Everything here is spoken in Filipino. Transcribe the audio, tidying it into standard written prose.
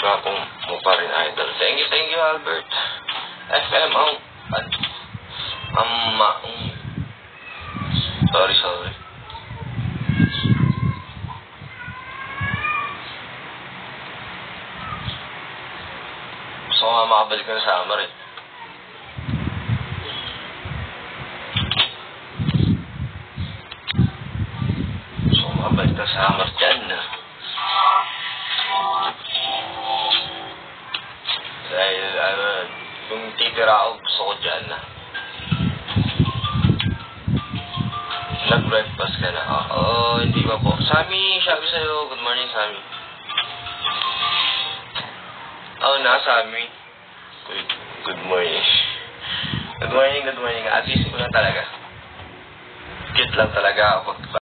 Gapong mo pa rin, idol. Thank you, Albert. FM, sorry. Gusto ko nga makabalik ng summer eh. Gusto ko makabalik ng summer dyan na. Dahil, yung titira ako, gusto ko dyan na. Nag-breakfast ka na. Hindi ba po? Sammy, sabi sa'yo. Good morning, Sammy. Sammy. Good morning. Good morning. At least ko lang talaga. Cute lang talaga ako pag